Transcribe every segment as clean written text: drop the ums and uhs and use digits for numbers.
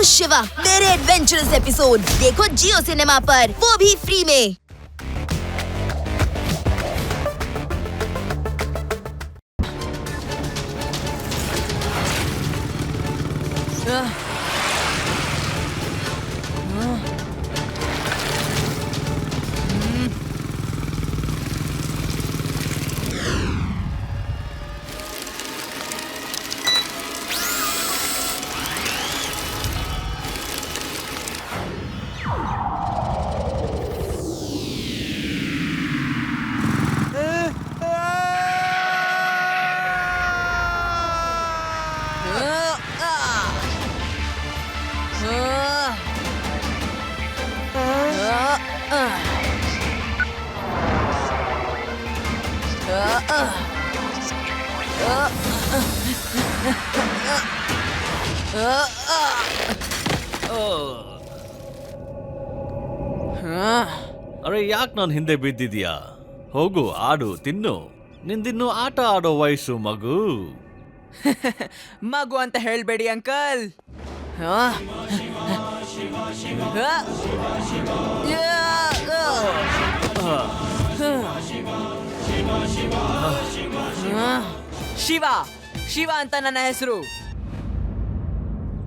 शिवा मेरे adventurous episode देखो जियो cinema पर, वो भी फ्री में। ಅರೆ ಯಾಕೆ ನಾನು ಹಿಂದೆ ಬಿದ್ದಿದ್ಯಾ? ಹೋಗು, ಆಡು, ತಿನ್ನು. ನಿಂದಿನ್ನು ಆಟ ಆಡೋ ವಯಸ್ಸು ಮಗು. ಮಗು ಅಂತ ಹೇಳ್ಬೇಡಿ ಅಂಕಲ್. ಶಿವ ಶಿವ ಅಂತ ನನ್ನ ಹೆಸರು.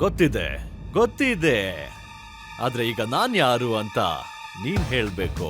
ಗೊತ್ತಿದೆ ಗೊತ್ತಿದೆ, ಆದ್ರೆ ಈಗ ನಾನ್ ಯಾರು ಅಂತ ನೀನ್ ಹೇಳ್ಬೇಕು.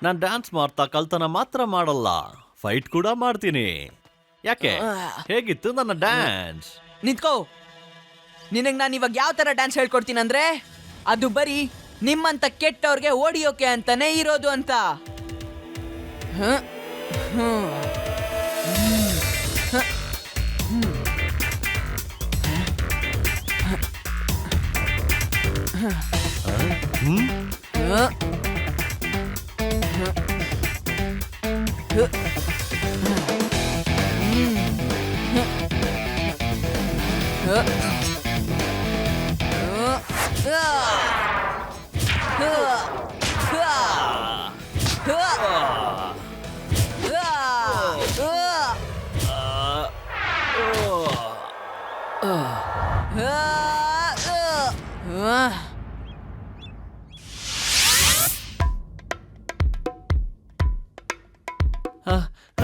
ನಾನ್ ಡ್ಯಾನ್ಸ್ ಮಾಡ್ತಾ ಕಲ್ತನ ಮಾತ್ರ ಮಾಡಲ್ಲ, ಫೈಟ್ ಕೂಡ ಮಾಡ್ತೀನಿ. ಯಾಕೆ, ಹೇಗಿತ್ತು ನನ್ನ ಡ್ಯಾನ್ಸ್? ನಿಂತ್ಕೋ. ನಿನಗ್ ನಾನು ಇವಾಗ ಯಾವ ತರ ಡ್ಯಾನ್ಸ್ ಹೇಳ್ಕೊಡ್ತೀನಂದ್ರೆ, ಅದು ಬರೀ ನಿಮ್ಮಂತ ಕೆಟ್ಟವ್ರಿಗೆ ಓಡಿಯೋಕೆ ಅಂತಾನೆ ಇರೋದು ಅಂತ.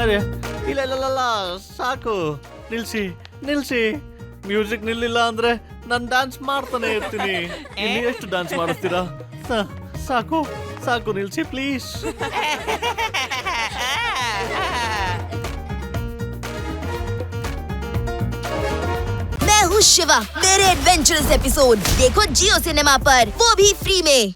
ಅರೆ ಇಲ್ಲ ಇಲ್ಲ ಇಲ್ಲ, ಸಾಕು, ನಿಲ್ಸಿ ನಿಲ್ಸಿ. ಮ್ಯೂಸಿಕ್ ನಿಲ್ಲಿಲ್ಲ ಅಂದ್ರೆ ನಾನು ಡ್ಯಾನ್ಸ್ ಮಾಡ್ತಾನೆ ಇರ್ತೀನಿ. ಇನ್ನು ಎಷ್ಟು ಡ್ಯಾನ್ಸ್ ಮಾಡಿಸ್ತೀರಾ? ಸಾಕು ಸಾಕು, ನಿಲ್ಸಿ ಪ್ಲೀಸ್. मैं हूँ शिवा मेरे एडवेंचरस एपिसोड देखो जियो सिनेमा पर, वो भी फ्री में।